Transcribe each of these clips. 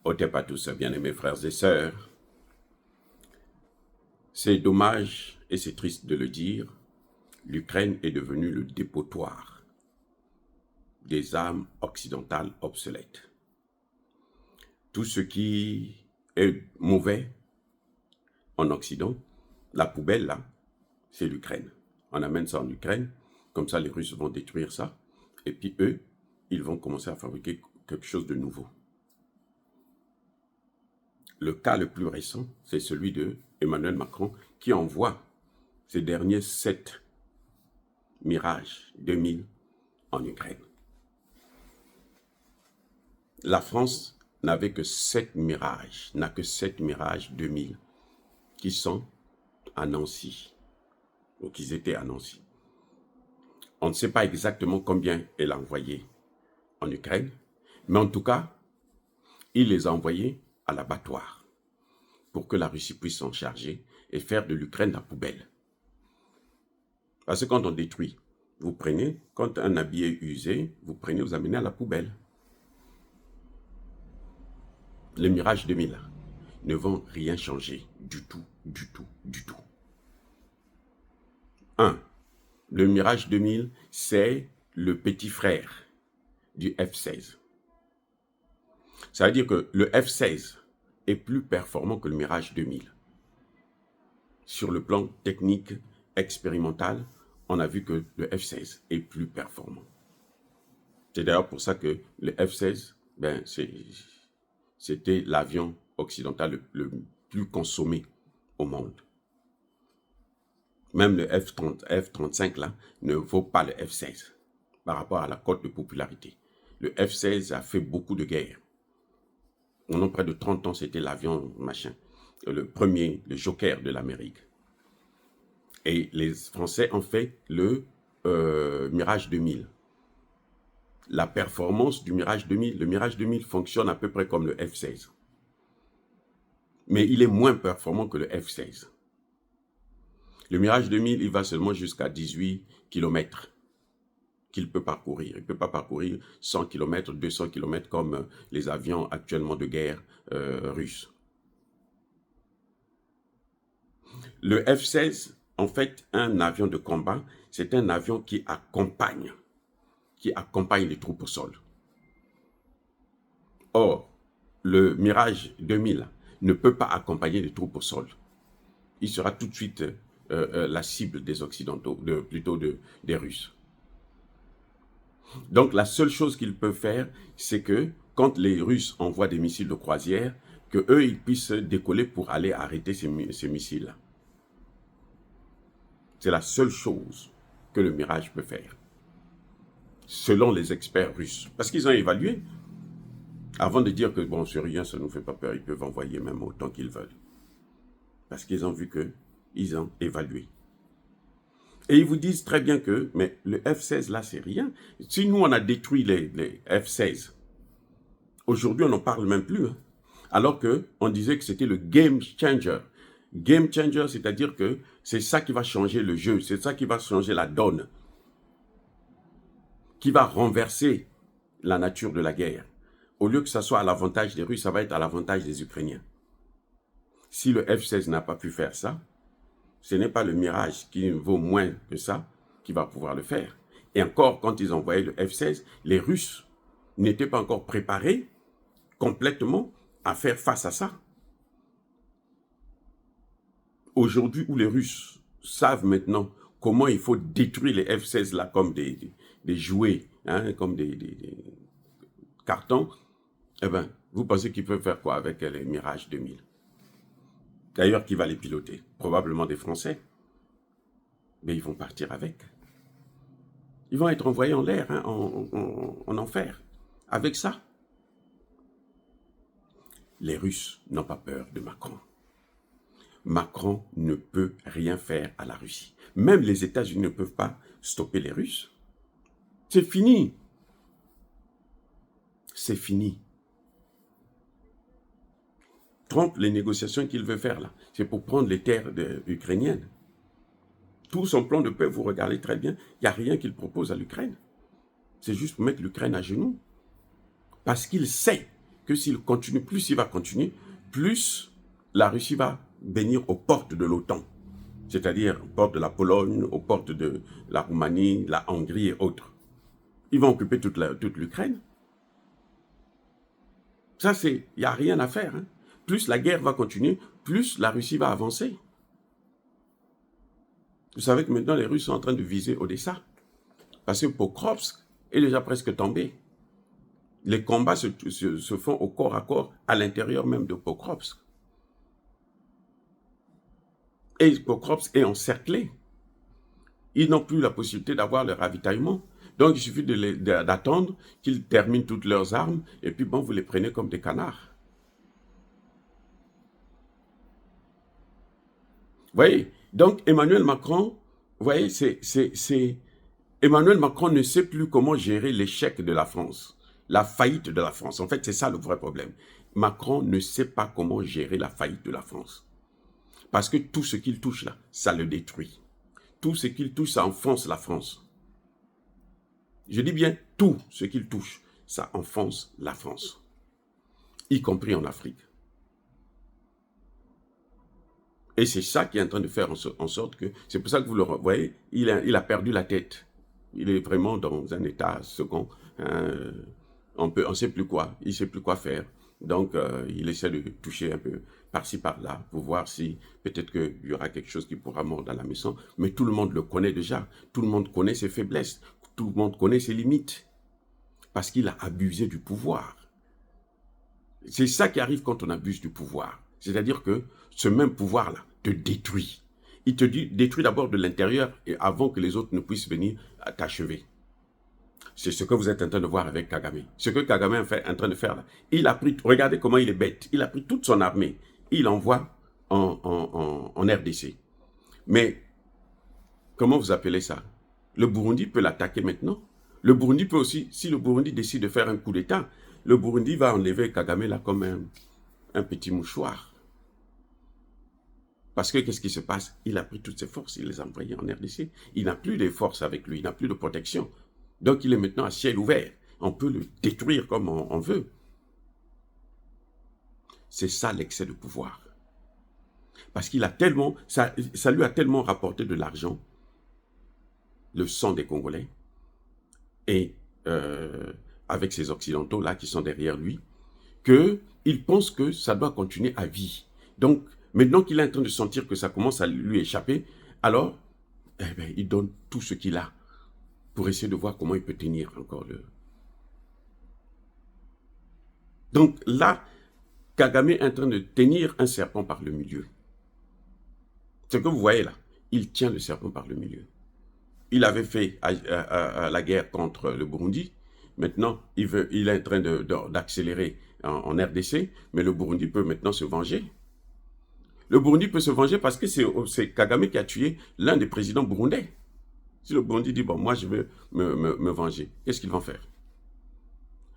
Otep à tous, bien-aimés frères et sœurs. C'est dommage et c'est triste de le dire, l'Ukraine est devenue le dépotoir des armes occidentales obsolètes. Tout ce qui est mauvais en Occident, la poubelle là, c'est l'Ukraine. On amène ça en Ukraine, comme ça les Russes vont détruire ça, et puis eux, ils vont commencer à fabriquer quelque chose de nouveau. Le cas le plus récent, c'est celui de Emmanuel Macron qui envoie ces derniers 7 Mirage 2000 en Ukraine. La France n'avait que 7 Mirages, n'a que 7 Mirage 2000 qui sont à Nancy, ou qui étaient à Nancy. On ne sait pas exactement combien elle a envoyé en Ukraine, mais en tout cas, il les a envoyés à l'abattoir pour que la Russie puisse s'en charger et faire de l'Ukraine la poubelle. Parce que quand on détruit, vous prenez, quand un habit est usé, vous prenez, vous amenez à la poubelle. Les Mirage 2000 ne vont rien changer du tout, du tout, du tout. 1. Le Mirage 2000, c'est le petit frère du F-16. Ça veut dire que le F-16 est plus performant que le Mirage 2000. Sur le plan technique, expérimental, on a vu que le F-16 est plus performant. C'est d'ailleurs pour ça que le F-16, c'était l'avion occidental le plus consommé au monde. Même le F-35 là ne vaut pas le F-16 par rapport à la cote de popularité. Le F-16 a fait beaucoup de guerres. Pendant près de 30 ans, c'était l'avion machin, le premier, le Joker de l'Amérique. Et les Français ont fait le Mirage 2000. La performance du Mirage 2000, le Mirage 2000 fonctionne à peu près comme le F-16. Mais il est moins performant que le F-16. Le Mirage 2000, il va seulement jusqu'à 18 km qu'il peut parcourir. Il ne peut pas parcourir 100 km, 200 km comme les avions actuellement de guerre russes. Le F-16, en fait, un avion de combat, c'est un avion qui accompagne les troupes au sol. Or, le Mirage 2000 ne peut pas accompagner les troupes au sol. Il sera tout de suite la cible des Occidentaux, plutôt des Russes. Donc, la seule chose qu'ils peuvent faire, c'est que quand les Russes envoient des missiles de croisière, qu'eux, ils puissent décoller pour aller arrêter ces missiles-là. C'est la seule chose que le Mirage peut faire, selon les experts russes. Parce qu'ils ont évalué, avant de dire que, bon, c'est rien, ça ne nous fait pas peur, ils peuvent envoyer même autant qu'ils veulent. Parce qu'ils ont vu qu'ils ont évalué. Et ils vous disent très bien que, mais le F-16 là, c'est rien. Si nous, on a détruit les F-16, aujourd'hui, on n'en parle même plus. Hein. Alors qu'on disait que c'était le game changer. Game changer, c'est-à-dire que c'est ça qui va changer le jeu, c'est ça qui va changer la donne, qui va renverser la nature de la guerre. Au lieu que ça soit à l'avantage des Russes, ça va être à l'avantage des Ukrainiens. Si le F-16 n'a pas pu faire ça, ce n'est pas le Mirage qui vaut moins que ça qui va pouvoir le faire. Et encore, quand ils envoyaient le F-16, les Russes n'étaient pas encore préparés complètement à faire face à ça. Aujourd'hui, où les Russes savent maintenant comment il faut détruire les F-16 là comme des jouets, hein, comme des cartons, eh bien, vous pensez qu'ils peuvent faire quoi avec les Mirage 2000? D'ailleurs, qui va les piloter? Probablement des Français. Mais ils vont partir avec. Ils vont être envoyés en l'air, hein, en enfer. Avec ça. Les Russes n'ont pas peur de Macron. Macron ne peut rien faire à la Russie. Même les États-Unis ne peuvent pas stopper les Russes. C'est fini. C'est fini. Trump, les négociations qu'il veut faire là, c'est pour prendre les terres ukrainiennes. Tout son plan de paix, vous regardez très bien, il n'y a rien qu'il propose à l'Ukraine. C'est juste pour mettre l'Ukraine à genoux. Parce qu'il sait que s'il continue, plus il va continuer, plus la Russie va venir aux portes de l'OTAN, c'est-à-dire aux portes de la Pologne, aux portes de la Roumanie, la Hongrie et autres. Ils vont occuper toute l'Ukraine. Ça, il n'y a rien à faire. Hein. Plus la guerre va continuer, plus la Russie va avancer. Vous savez que maintenant, les Russes sont en train de viser Odessa. Parce que Pokrovsk est déjà presque tombé. Les combats se font au corps à corps à l'intérieur même de Pokrovsk. Et Pokrovsk est encerclé. Ils n'ont plus la possibilité d'avoir le ravitaillement. Donc, il suffit d'attendre qu'ils terminent toutes leurs armes et puis, bon, vous les prenez comme des canards. Vous voyez? Donc, Emmanuel Macron, vous voyez, Emmanuel Macron ne sait plus comment gérer l'échec de la France, la faillite de la France. En fait, c'est ça le vrai problème. Macron ne sait pas comment gérer la faillite de la France. Parce que tout ce qu'il touche là, ça le détruit. Tout ce qu'il touche, ça enfonce la France. Je dis bien tout ce qu'il touche, ça enfonce la France. Y compris en Afrique. Et c'est ça qui est en train de faire en sorte que... C'est pour ça que vous le voyez, il a perdu la tête. Il est vraiment dans un état second. On ne sait plus quoi. Il ne sait plus quoi faire. Donc, il essaie de toucher un peu par-ci, par-là, pour voir si peut-être qu'il y aura quelque chose qui pourra mordre à la maison. Mais tout le monde le connaît déjà. Tout le monde connaît ses faiblesses. Tout le monde connaît ses limites. Parce qu'il a abusé du pouvoir. C'est ça qui arrive quand on abuse du pouvoir. C'est-à-dire que ce même pouvoir-là te détruit. Il te détruit d'abord de l'intérieur et avant que les autres ne puissent venir t'achever. C'est ce que vous êtes en train de voir avec Kagame. Ce que Kagame est en train de faire là. Il a pris, regardez comment il est bête. Il a pris toute son armée. Il l'envoie en RDC. Mais, comment vous appelez ça? Le Burundi peut l'attaquer maintenant. Le Burundi peut aussi, si le Burundi décide de faire un coup d'État, le Burundi va enlever Kagame là comme un petit mouchoir. Parce que qu'est-ce qui se passe? Il a pris toutes ses forces, il les a envoyées en RDC. Il n'a plus de forces avec lui, il n'a plus de protection. Donc il est maintenant à ciel ouvert. On peut le détruire comme on veut. C'est ça l'excès de pouvoir. Parce qu'il a tellement, ça lui a tellement rapporté de l'argent, le sang des Congolais, et avec ces Occidentaux là qui sont derrière lui, qu'il pense que ça doit continuer à vie. Donc, maintenant qu'il est en train de sentir que ça commence à lui échapper, alors, il donne tout ce qu'il a pour essayer de voir comment il peut tenir encore le... Donc là, Kagame est en train de tenir un serpent par le milieu. Ce que vous voyez là, il tient le serpent par le milieu. Il avait fait la guerre contre le Burundi. Maintenant, il est en train d'accélérer en RDC, mais le Burundi peut maintenant se venger. Le Burundi peut se venger parce que c'est Kagame qui a tué l'un des présidents burundais. Si le Burundi dit, bon, moi je veux me venger, qu'est-ce qu'ils vont faire?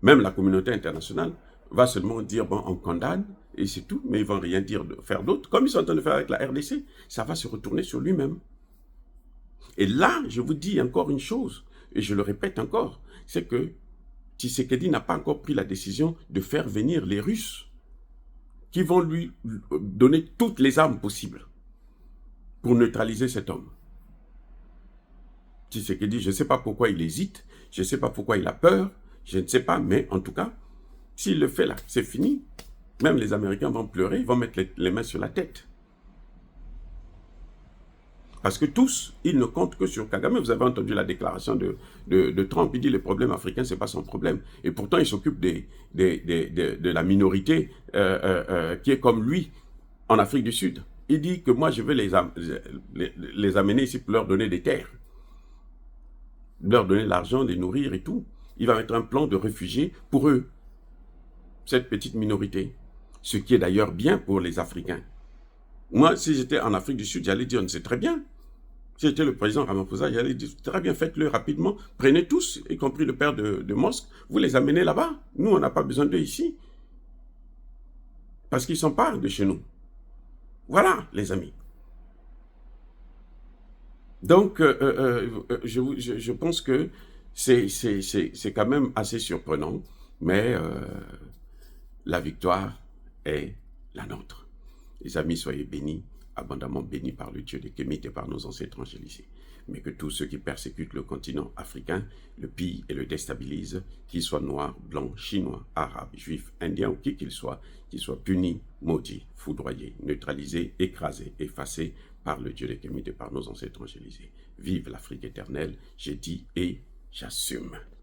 Même la communauté internationale va seulement dire, bon, on condamne, et c'est tout, mais ils ne vont rien faire d'autre. Comme ils sont en train de faire avec la RDC, ça va se retourner sur lui-même. Et là, je vous dis encore une chose, et je le répète encore, c'est que Tshisekedi n'a pas encore pris la décision de faire venir les Russes, qui vont lui donner toutes les armes possibles pour neutraliser cet homme. Tshisekedi, je ne sais pas pourquoi il hésite, je ne sais pas pourquoi il a peur, je ne sais pas, mais en tout cas, s'il le fait là, c'est fini. Même les Américains vont pleurer, ils vont mettre les mains sur la tête. Parce que tous, ils ne comptent que sur Kagame. Vous avez entendu la déclaration de Trump, il dit les problèmes africains, ce n'est pas son problème. Et pourtant, il s'occupe de la minorité qui est comme lui en Afrique du Sud. Il dit que moi, je veux les amener ici pour leur donner des terres. Leur donner l'argent, les nourrir et tout. Il va mettre un plan de réfugiés pour eux, cette petite minorité. Ce qui est d'ailleurs bien pour les Africains. Moi, si j'étais en Afrique du Sud, j'allais dire, c'est très bien. Si j'étais le président Ramaphosa, j'allais dire, très bien, faites-le rapidement. Prenez tous, y compris le père de Mosque, vous les amenez là-bas. Nous, on n'a pas besoin d'eux ici. Parce qu'ils ne sont pas de chez nous. Voilà, les amis. Donc, je pense que c'est quand même assez surprenant, mais la victoire est la nôtre. Les amis, soyez bénis, abondamment bénis par le Dieu des Kémites et par nos ancêtres angélisés. Mais que tous ceux qui persécutent le continent africain le pillent et le déstabilisent, qu'ils soient noirs, blancs, chinois, arabes, juifs, indiens ou qui qu'ils soient punis, maudits, foudroyés, neutralisés, écrasés, effacés par le Dieu des Kémites et par nos ancêtres angélisés. Vive l'Afrique éternelle, j'ai dit et j'assume.